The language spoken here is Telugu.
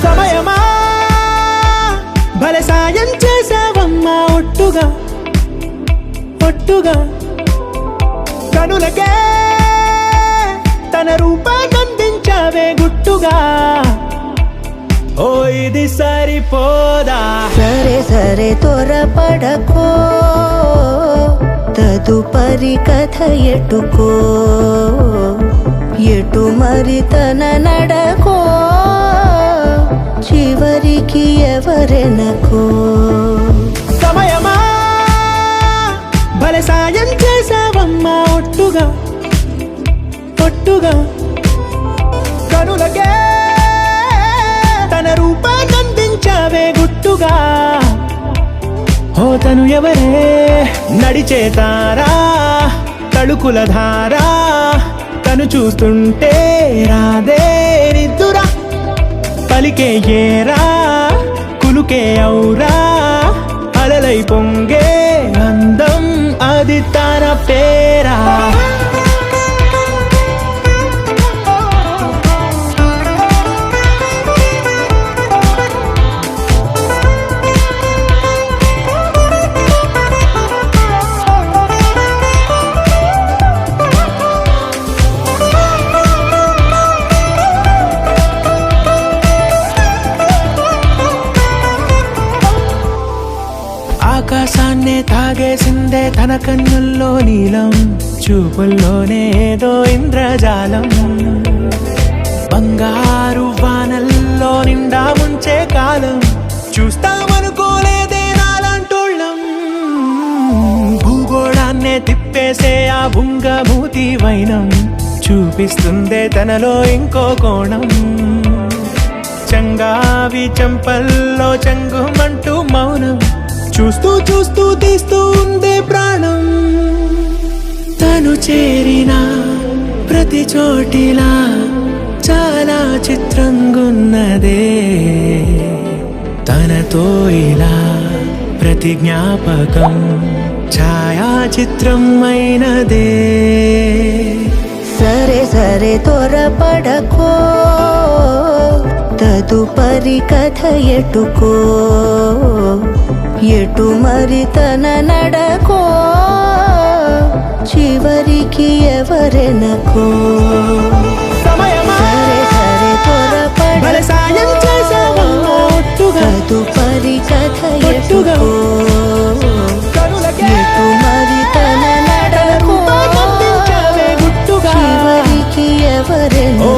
సమయమా భలే సాయం చేసావమ్మా ఒట్టుగా ఒట్టుగా కనులకే తన రూపాన్నందించావే గుట్టుగా ఓ ఇది సరిపోదా సరే సరే త్వరపడకో తదుపరి కథ ఎటుకో ఎటు మరి తన నడకో చివరికి ఎవరెనకో సమయమా భలే సాయం చేసావమ్మా ఒట్టుగా ఒట్టుగా కనులకే తన రూపాన్నందించావే గుట్టుగా ఓ తను ఎవరే నడిచే తారా తళుకుల ధారా తను చూస్తుంటే రాదే నిద్దురా పలికే ఏరా కులుకే ఔరా అలలై పొంగే అందం అది తన పేరా ఆకాశాన్నే తాగేసిందే తన కన్నుల్లో నీలం చూపుల్లోనే ఏదో ఇంద్రజాలం బంగారు వానల్లో నిండా ముంచే కాలం చూస్తామనుకోలేదే నాలాంటోళ్ళం భూగోళాన్నే తిప్పేసే ఆ బుంగమూతి వైనం చూపిస్తుందే తనలో ఇంకో కోణం చంగావి చెంపల్లో చెంగుమంటూ మౌనం చూస్తూ చూస్తూ తీస్తూ ఉందే ప్రాణం తను చేరిన ప్రతి చోటిలా చాలా చిత్రంగున్నదే తనతో ఇలా ప్రతి జ్ఞాపకం ఛాయాచిత్రం అయినదే సరే సరే త్వరపడకో తదుపరి కథ ఎటుకో ఎటు మరి తన నడకో చివరికి ఎవరెనకో సమయమా సరే సరే భలే సాయం చేసావమ్మా ఒట్టుగా తదుపరి కథ ఒట్టుగా ఎటుకో కనులకే ఎటు మరి తన నడకో రూపాన్నందించావే గుట్టుగా చివరికి ఎవరెనకో